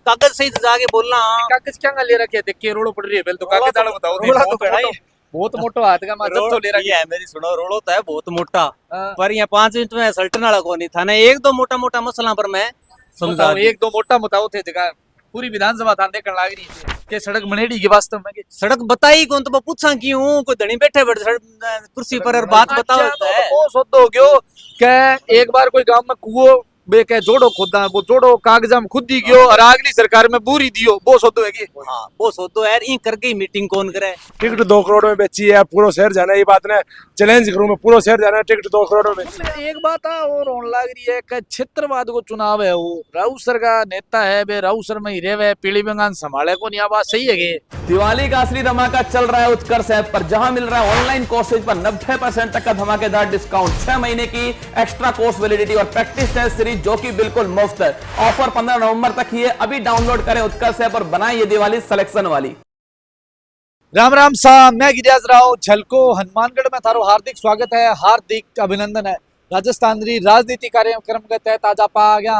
कागज सही से जाके बोलना। कागज क्या ले रखे थे करोड़ों पड़ रही है पहले तो कागज डालो बताओ। रोड़ा तो बड़ा ही बहुत मोटो हाथ का माजब तो ले रखे है। मेरी सुनो, रोड़ो तो है बहुत मोटा, हाँ। पर यहाँ 5 मिनट में सल्टन वाला को नहीं था ना। एक दो मोटा मोटा मसला पर मैं समझा बताओ एक दो मोटा बताओ थे जगह पूरी विधानसभा था देखने लाग रही थी के सड़क बनेड़ी के वास्तव में सड़क बताई कौन तो पूछा क्यों, कोई धनी बैठे कुर्सी पर और बात बताओ है। वो सोचो हो गयो के एक बार कोई गांव में कुओं बे के जोड़ो खोदा वो जोड़ो कागजा में खुद ही गयो और अगली सरकार में बूरी दियो वो सोचो है कि हाँ वो सोचो यार ई करके मीटिंग कौन करे। टिकट 2 करोड़ में बेची है, पूरा शहर जाना है। ये बात ने चैलेंज करूं मैं, पूरा शहर जाना है, टिकट 2 करोड़ में बेची। एक बात और होने लग रही है कि क्षेत्रवाद को चुनाव है वो राउसर का नेता है बे राउसर में ही रेवे पीली बंगान संभाले को नहीं। बात सही है कि दिवाली का असली धमाका चल रहा है उत्कर्ष ऐप पर, जहां मिल रहा है ऑनलाइन कोर्सेज पर 90% तक का धमाकेदार डिस्काउंट, 6 महीने की एक्स्ट्रा कोर्स वैलिडिटी और प्रैक्टिस टेस्ट सीरीज जो कि बिल्कुल मुफ्त है। ऑफर 15 नवंबर तक ही है। अभी डाउनलोड करें उत्कर्ष ऐप और बनाएं ये दिवाली सिलेक्शन वाली। राम राम सा मैं गिरिराज राव झलको हनुमानगढ़ में थारो हार्दिक स्वागत है, हार्दिक अभिनंदन है। राजस्थान राजनीति कार्यक्रम के तहत आज आप आ गया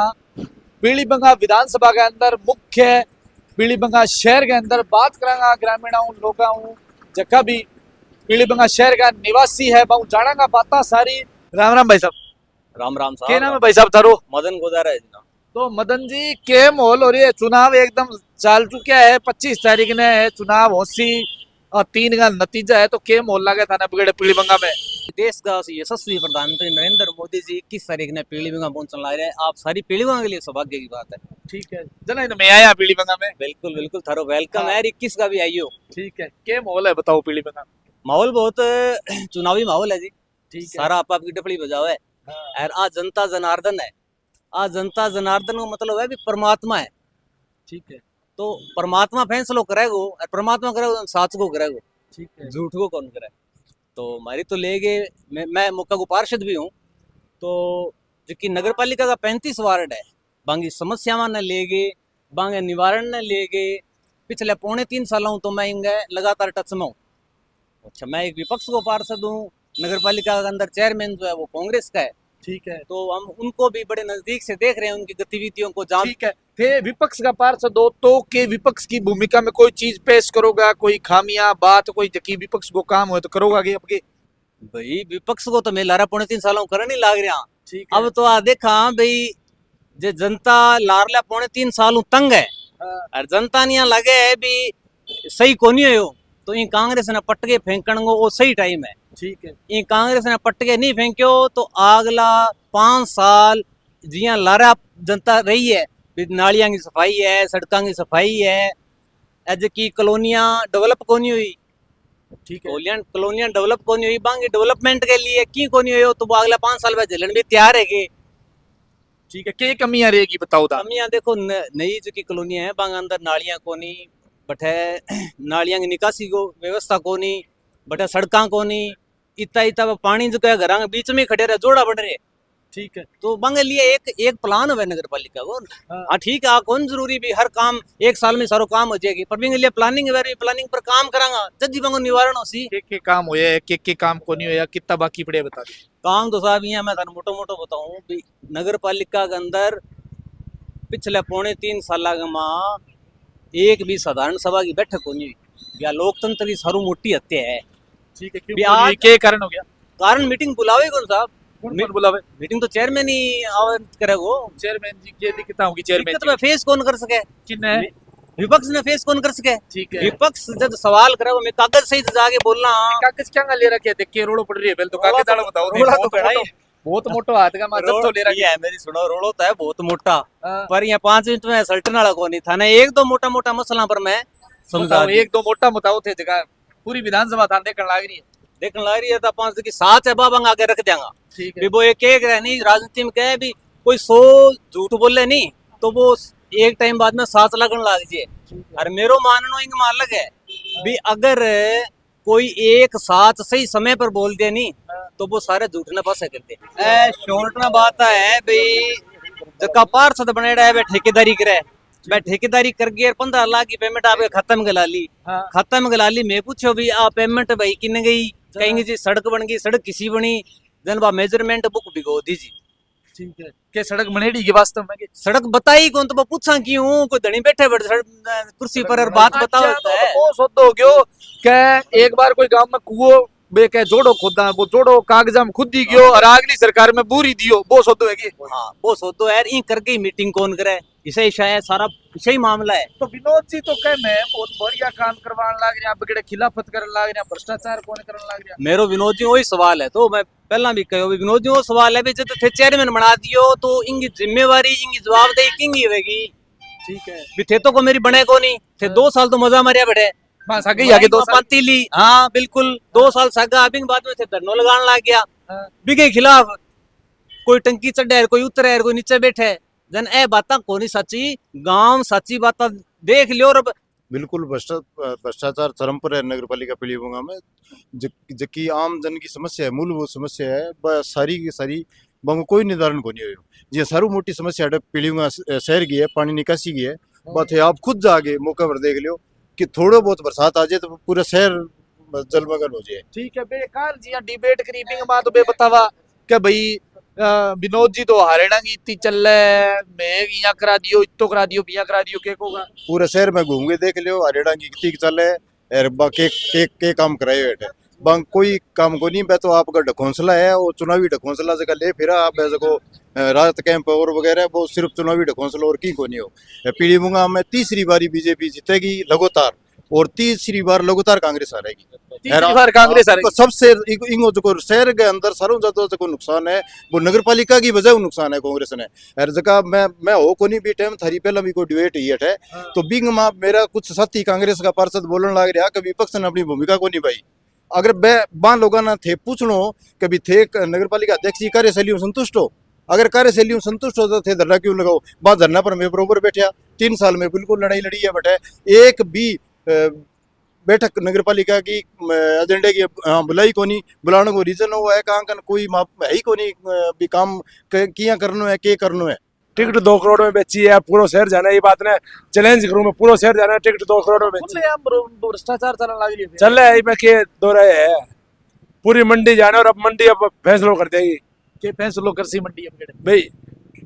पीलीबंगा विधानसभा के अंदर मुख्य पीलीबंगा शहर के अंदर बात करांगा ग्रामीणों लोगों जगह भी पीलीबंगा शहर का निवासी है बहु जानागा बाता सारी। राम राम भाई साहब। राम राम साहब। क्या नाम है भाई साहब थारो? मदन गोदारा है ना। तो मदन जी के माहौल हो रही है, चुनाव एकदम चाल चुका है, 25 तारीख ने है चुनाव होसी और 3 का नतीजा है, तो के माहौल लगे थाना बिगड़े पीलीबंगा में? देश का यशस्वी प्रधानमंत्री नरेंद्र मोदी जी 21 तारीख ने पीलीबंगा पहुंचने ला रहे हैं। आप सारी पीलीबंगा के लिए सौभाग्य की बात है। ठीक है जना तो मैं आया पीलीबंगा में। बिल्कुल बिल्कुल थारो वेलकम हाँ। है। 21 का भी आइयो। ठीक है के माहौल है बताओ पीलीबंगा? माहौल बहुत चुनावी माहौल है जी। ठीक है सारा आप आपकी टपड़ी बजाओ है। और आज जनता जनार्दन है। आज जनता जनार्दन का मतलब है भी परमात्मा है। ठीक है तो परमात्मा फैसलो करेगो और परमात्मा करेगो साच को करेगो, ठीक है झूठ को कौन करे। तो हमारी तो लेगे मैं मुक्का को पार्षद भी हूँ। तो जो नगर पालिका का 35 वार्ड है, बांगी समस्यावां ने लेगे बांगे निवारण ने लेगे पिछले 3.25 सालों तो मैं इनके लगातार टच में हूँ। अच्छा मैं एक विपक्ष को पार्षद हूँ। नगर पालिका के अंदर चेयरमैन जो है वो कांग्रेस का है। ठीक है तो हम उनको भी बड़े नजदीक से देख रहे हैं, उनकी गतिविधियों को जान। ठीक है थे विपक्ष का पार्षद हो तो के विपक्ष की भूमिका में कोई चीज पेश करोगा, कोई खामियां बात कोई जकी विपक्ष को काम हो तो करोगा कि आपके? भाई विपक्ष को तो मैं लारा 3.25 सालों करने नहीं लाग रहा। ठीक है अब तो आ देखा भाई जे जनता लारला 3.25 सालों तंग है और जनता नहीं लगे है भी सही कोनी हो तो इन कांग्रेस ने पटके फेंकण वो सही टाइम है। ठीक है इन कांग्रेस ने पटके नहीं फेंक्यो तो अगला 5 साल जिया लारा जनता रही है, नालियां की सफाई है, सड़कों की सफाई है, एज की कॉलोनियां डेवलप कोनी हुई। ठीक है कॉलोनियां डेवलप कोनी हुई, बांगी डेवलपमेंट के लिए की कोनी हुई हो तो अगला 5 साल में झेलन भी तैयार है। ठीक है के कमियां रहेगी बताओ दा? कमियां देखो नई जो की कॉलोनियां है बांग अंदर नालियां कोनी बटे, नालियां की निकासी को व्यवस्था कोनी बटे, सड़का कोनी, इतना इतना पानी जो घर के बीच में खड़े रहे जोड़ा बढ़ रहे। ठीक है तो बांगे लिए एक प्लान है नगर पालिका को। हाँ ठीक है कौन जरूरी भी हर काम 1 साल में सारो काम हो जाएगी, पर बिंगे लिए प्लानिंग है, प्लानिंग पर काम करांगा जल्दी बांगो निवारण हो सी के काम होया है के काम को नहीं होया कितना बाकी पड़े बता दो? काम तो साहब यहाँ मैं थाने मोटो मोटो बताऊं भी नगर पालिका के अंदर पिछले 3.25 साल में एक भी साधारण सभा की बैठक होनी हुई या लोकतंत्र की सारू मोटी हत्या है। ठीक है क्यों के कारण हो गया? कारण मीटिंग बुलावे कौन साहब? कौन बुलावे? मीटिंग तो चेयरमैन ही आवाज करेगो। चेयरमैन जी के दिक्कत होगी चेयरमैन दिक्कत में फेस कौन कर सके? किन्ने विपक्ष ने फेस कौन कर सके? ठीक है विपक्ष जब सवाल करे मैं कागज सही से जाके बोलना। कागज क्या ले रखे थे करोड़ों पड़ रही है पहले तो कागज डालो बताओ। रोड़ा तो बड़ा ही बहुत मोटो हाथ का माजब तो ले रखे है। मेरी सुनो रोड़ो तो है बहुत मोटा, हाँ। पर यहाँ 5 मिनट में सल्टन वाला को नहीं था ना। एक दो मोटा मोटा मसला पर मैं समझा एक दो मोटा बताओ थे जगह पूरी विधानसभा था देखने लाग रही है। देखने लग रही है तो 5 की 7 है बाबा आगे रख देंगा। ठीक है वो एक नहीं राजनीति में कहे भी कोई 100 झूठ बोले नहीं तो वो एक टाइम बाद में 7 लगन लाग जाए। और मेरो मानना इनका अलग है भी अगर कोई एक साथ सही समय पर बोल दे नहीं तो वो सारे झूठ ने पास करते। शॉर्ट ना बात है भाई जका पार्षद बनेड़ा है ठेकेदारी करे मैं ठेकेदारी कर गई 15 लाख की पेमेंट आपके खत्म गला ली। हाँ। खत्म गला ली मैं पूछो भी आप पेमेंट भाई किन गई? कहेंगे जी सड़क बन गई, सड़क किसी बनी जन बा मेजरमेंट बुक भिगो दी जी। ठीक है के सड़क बनेड़ी के वास्तव में सड़क बताई कौन तो मैं पूछा क्यों कोई धनी बैठे बैठे कुर्सी पर और बात बताओ वो सोच हो गयो के एक बार कोई गांव में कुओं बे के जोड़ो खोदा वो जोड़ो कागजा में खुद दी गयो और अगली सरकार में बूरी दियो वो सोचो है कि हाँ वो सोचो यार इन करके ही मीटिंग कौन करे इसे शायद सारा इसे ही मामला है। तो विनोद जी तो कह मैं बहुत बढ़िया काम करवाने लाग रहा बगड़े खिलाफत करने लाग रहा भ्रष्टाचार कौन करने लाग रहा मेरो विनोद जी वही सवाल है तो मैं पहला भी कहो विनोद जी वो सवाल है भी जब थे चेयरमैन बना दियो तो इनकी जिम्मेवारी इनकी जवाबदेही किंगी होगी। ठीक है भी थे तो को मेरी बने को नहीं थे 2 साल तो मजा मारिया बैठे बस आगे आगे 2 साल पंती ली हाँ बिल्कुल 2 साल सागा अभी बाद में थे धरनो लगाने लग गया बिके खिलाफ कोई टंकी चढ़े कोई उतरे कोई नीचे बैठे जन ए बात कोनी सच्ची गांव सच्ची बात देख लियो और बिल्कुल भ्रष्टाचार चरम पर है नगर पालिका पीलीभंगा में जबकि आम जन की समस्या है मूलभूत समस्या है सारी की सारी बंग कोई निर्धारण को नहीं हो जी सारू मोटी समस्या है पीलीभंगा शहर की है पानी निकासी की है बात है आप खुद जाके मौका पर देख लियो कि थोड़ा बहुत बरसात आ जाए तो पूरा शहर जलमग्न हो जाए। ठीक है बेकार जी डिबेट करी बिंग बात बे बतावा क्या भाई विनोद जी तो हरियाणा की इतनी चल मैं यहाँ करा दियो इतो करा दियो बिया करा दियो के कोगा पूरे शहर में घूम के देख लियो हरियाणा की कितनी चल है और के काम कराए बैठे बंग कोई काम को नहीं तो आपका ढकोंसला है वो चुनावी ढकोंसला जगह ले फिर आप ऐसे को राहत कैंप और वगैरह वो सिर्फ चुनावी ढकोंसला और की को नहीं हो। पीलीभंगा में तीसरी बारी बीजेपी जीतेगी लगातार और तीसरी बार लगातार कांग्रेस हारेगी। तीसरी बार कांग्रेस हारेगी। सबसे इंगो जो शहर के अंदर सारों ज्यादा जो नुकसान है वो नगर पालिका की वजह नुकसान है कांग्रेस ने हर जगह मैं हो को नहीं भी टाइम थारी पहला भी कोई डिबेट ही है तो बिंग माँ मेरा कुछ साथी कांग्रेस का पार्षद बोलने लग रहा कि विपक्ष ने अपनी भूमिका को निभाई अगर बा लोगों ने थे पूछनो कभी थे नगर पालिका अध्यक्ष की कार्यशैली में संतुष्ट हो अगर कार्यशैली में संतुष्ट हो तो थे धरना क्यों लगाओ बात धरना पर मैं बरोबर बैठा 3 साल में बिल्कुल लड़ाई लड़ी है बैठे एक भी बैठक नगर पालिका की एजेंडे की बुलाई को नहीं बुलाने को रीजन हुआ है कहाँ कोई है ही को नहीं भी काम किया करनो है के करनो है। टिकट 2 करोड़ में बेची है पूरा शहर जाना ये बात ने चैलेंज करूं मैं पूरा शहर जाना टिकट 2 करोड़ में बेची भ्रष्टाचार चलने लग रही चल रहा है मैं के दो रहे है पूरी मंडी जाना और अब मंडी अब फैसला कर देगी के फैसलो करसी मंडी अपने भाई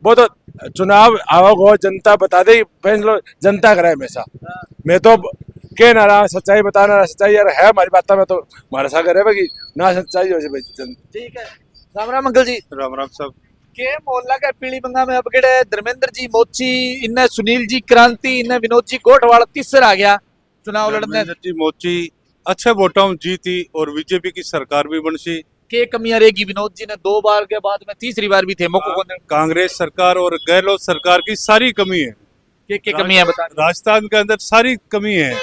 वो तो चुनाव आओ जनता बता दे फैसला जनता कराए हमेशा मैं तो के ना रहा सच्चाई बताना रहा सच्चाई यार है हमारी बात में तो हमारे साथ करे भाई ना सच्चाई हो जाए ठीक है राम राम अंकल जी राम राम साहब के मोहल्ला का पीलीभंगा में अपगड़े धर्मेंद्र जी मोची इन्हें सुनील जी क्रांति इन्हें विनोद जी गोठवाड़ तीसरा आ गया चुनाव लड़ने जी मोची अच्छे वोटों में जीती और बीजेपी की सरकार भी बनसी के कमियां रहेगी विनोद जी ने 2 बार के बाद में तीसरी बार भी थे मौको कांग्रेस सरकार और गहलोत सरकार की सारी कमी है के कमियां बता राजस्थान के अंदर सारी कमी है।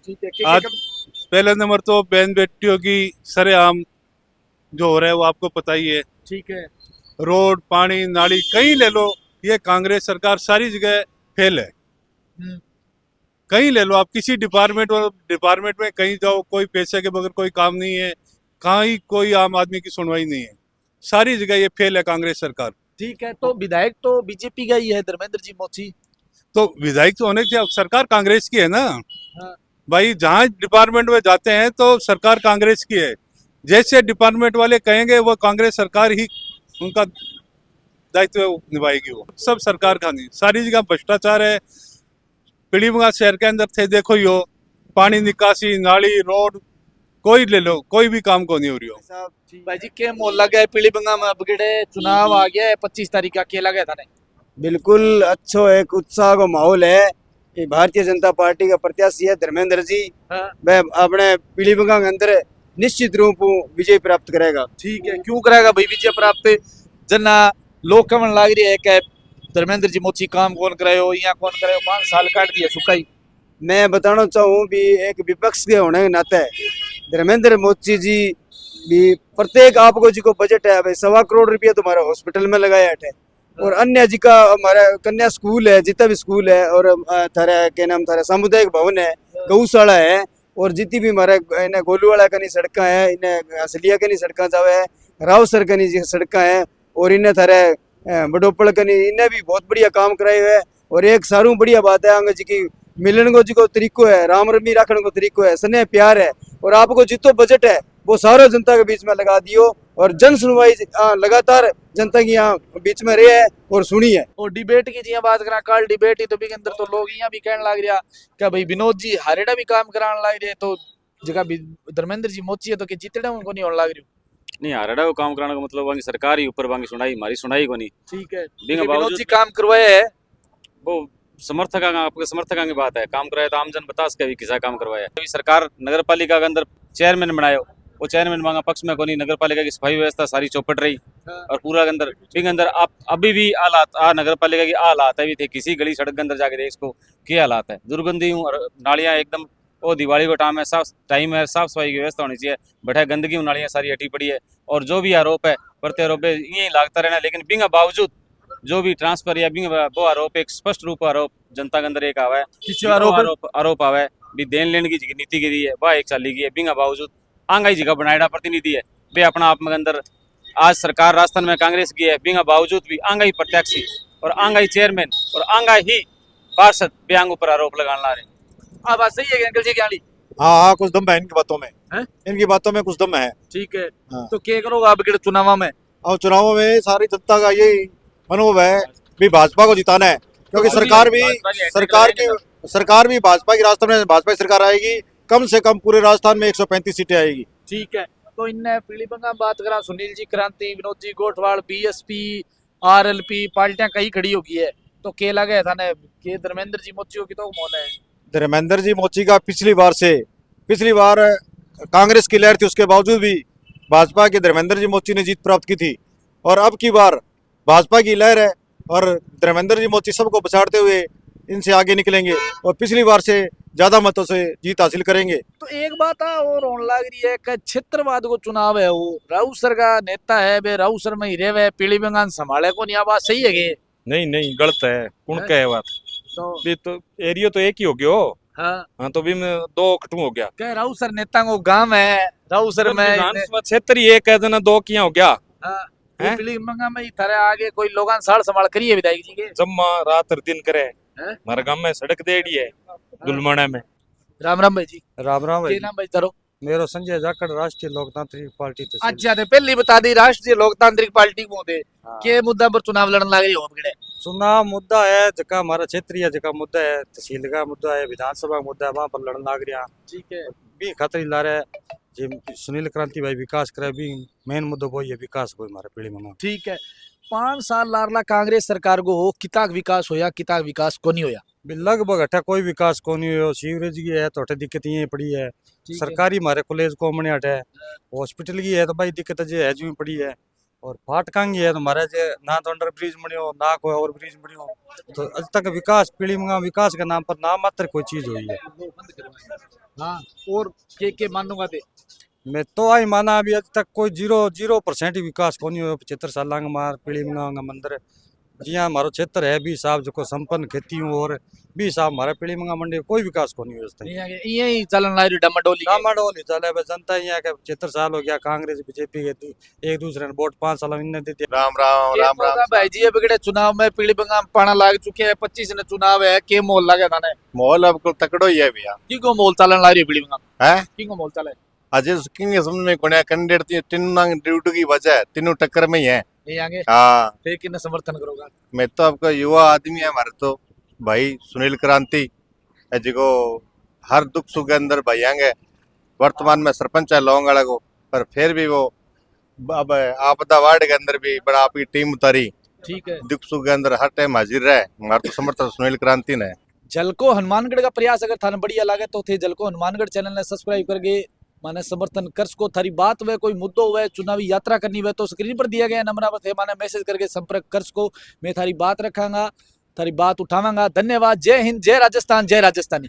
ठीक है आज पहले नंबर तो बहन बेटियों की सरेआम जो हो रहा है वो आपको पता ही है। ठीक है रोड पानी नाली कहीं ले लो ये कांग्रेस सरकार सारी जगह फेल है। कहीं ले लो आप किसी डिपार्टमेंट में कहीं जाओ कोई पैसे के बगैर कोई काम नहीं है कहीं कोई आम आदमी की सुनवाई नहीं है सारी जगह ये फेल है कांग्रेस सरकार। ठीक है तो विधायक तो बीजेपी का ही है धर्मेंद्र जी मोची तो विधायक तो होने चाहिए सरकार कांग्रेस की है ना। हाँ। भाई जहाँ डिपार्टमेंट में जाते हैं तो सरकार कांग्रेस की है जैसे डिपार्टमेंट वाले कहेंगे वो कांग्रेस सरकार ही उनका दायित्व निभाएगी वो सब सरकार का नहीं सारी जगह भ्रष्टाचार है। पीलीभंगा शहर के अंदर थे देखो यो पानी निकासी नाली रोड कोई ले लो कोई भी काम को नहीं हो रही हो। भाई जी के मोहल्ला गए पीलीभंगा में अपगड़े चुनाव आ गया है 25 तारीख का केला गया था ने बिल्कुल अच्छो एक उत्साह का माहौल है कि भारतीय जनता पार्टी का प्रत्याशी है धर्मेंद्र जी वह अपने पीलीभंगा के अंदर निश्चित रूप विजय प्राप्त करेगा। ठीक है क्यों करेगा भाई विजय प्राप्त जना लोग कमन लाग रही है कि धर्मेंद्र जी मोची काम कौन करायो यहाँ कौन करायो 5 साल काट दिया सुखाई। मैं बताना चाहूँ भी एक विपक्ष के होने के नाते धर्मेंद्र मोची जी भी प्रत्येक आपको जी को बजट है भाई 1.25 करोड़ रुपया तुम्हारा हॉस्पिटल में लगाया है और अन्य जी का हमारा कन्या स्कूल है जितना भी स्कूल है और थारा क्या नाम थारा सामुदायिक भवन है गौशाला है और जितनी भी हमारे इन्हें गोलूवाड़ा कनी सड़कें हैं इन्हें हसलिया कनी सड़कें जावे है रावसर कनी जी सड़कें हैं और इन्हें थारे बडोपड़ कनी इन्हें भी बहुत बढ़िया काम कराए हुए है। और एक सारू बढ़िया बात है आगे जी की मिलन को जी को तरीको है राम रमी रखने को तरीको है स्नेह प्यार है और आपको जितो बजट है वो सारा जनता के बीच में लगा दियो और जन सुनवाई लगातार जनता की यहाँ बीच में रहे है और सुनी है। और डिबेट की जी बात करा कल डिबेट ही तो भी के अंदर तो लोग यहाँ भी कहने लग रहा क्या भाई विनोद जी हारेड़ा भी काम कराने लग रहे तो जगह भी धर्मेंद्र जी मोची है तो कि जीतेड़ा उनको नहीं होने लग रही। नहीं हारेड़ा को काम कराने का मतलब वांगी सरकार ही ऊपर वांगी सुनाई हमारी सुनाई को नहीं। ठीक है बिना विनोद बावजूद जी काम करवाए है वो आपके समर्थकों की बात है। काम कराया तो आमजन बता सके भी किसा काम करवाया। अभी सरकार नगर पालिका के अंदर चेयरमैन बनायो, वो चेयरमैन मांगा पक्ष में कोनी। नगर पालिका की सफाई व्यवस्था सारी चौपट रही और पूरा के अंदर आप अभी भी हालात नगर पालिका की हालात है भी थे। किसी गली सड़क के अंदर जाके देख इसको क्या हालात है, दुर्गंधी हूँ और नालियाँ एकदम वो दिवाली का टाइम है, साफ सफाई की व्यवस्था होनी चाहिए। बैठा गंदगी नालियाँ सारी हटी पड़ी है और जो भी आरोप है प्रति आरोप यही लागता रहना। लेकिन बिना बावजूद जो भी ट्रांसफर या वो आरोप एक स्पष्ट रूप आरोप जनता के अंदर एक आवा है आरोप आवा है भी देन लेने की नीति की दी है वह 1 साल की है। बिना बावजूद आंगाई जगह बनाया प्रतिनिधि है वे अपना आप में अंदर आज सरकार राजस्थान में कांग्रेस की है। बिना बावजूद भी आंगाई प्रत्याशी और आंगाई चेयरमैन और आंगाई ही पार्षद बेआंग ऊपर आरोप लगाने ला रहे। हाँ बात सही है अंकल जी क्या हाँ कुछ दम है इनकी बातों में, हैं? इनकी बातों में कुछ दम है। ठीक है हाँ। तो क्या करोगे आप चुनाव में? और चुनावों में सारी जनता का यही अनुभव है भी भाजपा को जिताना है, क्योंकि सरकार भी भाजपा की राजस्थान में भाजपा की सरकार आएगी। कम से कम पूरे राजस्थान में 135 सीटें आएगी। ठीक है तो इनने पीलीभंगा बात करा सुनील जी क्रांति विनोद जी गोठवाल बीएसपी आरएलपी पार्टियां कहीं खड़ी होगी है तो के लगे था ने के धर्मेंद्र जी मोची की तो मोन है। धर्मेंद्र जी मोची का पिछली बार कांग्रेस की लहर थी, उसके बावजूद भी भाजपा के धर्मेंद्र जी मोची ने जीत प्राप्त की थी और अब की बार भाजपा की लहर है और धर्मेंद्र जी मोची सबको पछाड़ते हुए इनसे आगे निकलेंगे और पिछली बार से ज्यादा मतों से जीत हासिल करेंगे। तो एक बात और होने लग रही है कि क्षेत्रवाद को चुनाव है वो राउसर का नेता है वे राउसर में ही रहे पीलीभंगा संभाले को नहीं। बात सही है कि नहीं गलत है कौन है? कहे बात तो एरिया तो एक ही हो गया। हाँ तो भी में 2 कटू हो गया क्या राउसर नेता को गांव है राउसर में विधानसभा क्षेत्र ही एक है जना 2 किया हो गया। हाँ, हैं? पीलीभंगा में ही थारे आगे कोई लोग साड़ संभाल करिए विधायक जी के जम्मा रात और दिन करे हैं? हमारे गांव में सड़क देड़ी है गुलमाना में। राम राम भाई जी राम राम के नाम भाई तारो मेरो संजय जाखड़ राष्ट्रीय लोकतांत्रिक पार्टी तहसील। अच्छा तो पहली बता दी राष्ट्रीय लोकतांत्रिक पार्टी को दे के मुद्दा पर चुनाव लड़न लग रही हो बिगड़े चुनाव मुद्दा है जका हमारा क्षेत्रीय जका मुद्दा है तहसील का मुद्दा है विधानसभा का मुद्दा है वहां पर लड़न लाग रहा। ठीक है भी खतरी ला रहा है जी सुनील क्रांति भाई विकास करे भी मेन मुद्दा वो है विकास को हमारे पीढ़ी में। ठीक है 5 साल लारला कांग्रेस सरकार को हो किताक विकास होया किताक विकास को नहीं होया भी लगभग अठा कोई विकास को नहीं हो। सीवरेज की है तो अठा दिक्कत ये पड़ी है। सरकारी हमारे कॉलेज को मने अठा हॉस्पिटल की है तो भाई दिक्कत जो है जो पड़ी है और फाटकांगी है तो हमारा जो ना तो अंडर ब्रिज बनियो ना कोई और ब्रिज बनियो तो आज तक विकास पीढ़ी में विकास के नाम पर नाम मात्र कोई चीज हुई है। हाँ और के मानूंगा ते मैं तो आई माना अभी आज तक कोई 0% विकास को नहीं हुआ। 75 साल मार पीढ़ी में मंदिर जी हमारा क्षेत्र है भी साहब जो संपन्न खेती और भी साहब हमारा पीढ़ी मंगा मंडी कोई विकास को नहीं हुआ। यही चलन लाई डमाडोली डामाडोली चले जनता यहाँ के 75 साल हो गया कांग्रेस बीजेपी के एक दूसरे ने वोट 5 साल इन्हें देते। राम भाई जी बिगड़े चुनाव में पीलीभंगा में पाना लाग चुके हैं 25 ने चुनाव है के मोल लगे थाने माहौल अब तकड़ो ही है भैया। की को मोल चलन ला रही पीलीभंगा है की को मोल चले अजय किंग समझ में कोने कैंडिडेट तीनों ड्यूटी की वजह है तीनों टक्कर में ही है। ये आगे हाँ फिर किन्ने समर्थन करोगा? मैं तो आपका युवा आदमी है हमारे तो भाई सुनील क्रांति जिको हर दुख सुख के अंदर भाई आएंगे। वर्तमान में सरपंच है लोंगड़ा को पर फिर भी वो अब आपदा वार्ड के अंदर भी बड़ा आपकी टीम उतारी। ठीक है दुख सुख के अंदर हर टाइम हाजिर रहे हमारे तो समर्थन सुनील क्रांति ने। जलको हनुमानगढ़ का प्रयास अगर थाने बढ़िया लगे तो थे जलको हनुमानगढ़ चैनल ने सब्सक्राइब करके माने समर्थन कर सको। थारी बात वे कोई मुद्दो हुए चुनावी यात्रा करनी हुए तो स्क्रीन पर दिया गया नंबर पर माने मैसेज करके संपर्क कर सको। मैं थारी बात रखांगा थारी बात उठावांगा। धन्यवाद। जय हिंद जय राजस्थान जय राजस्थानी।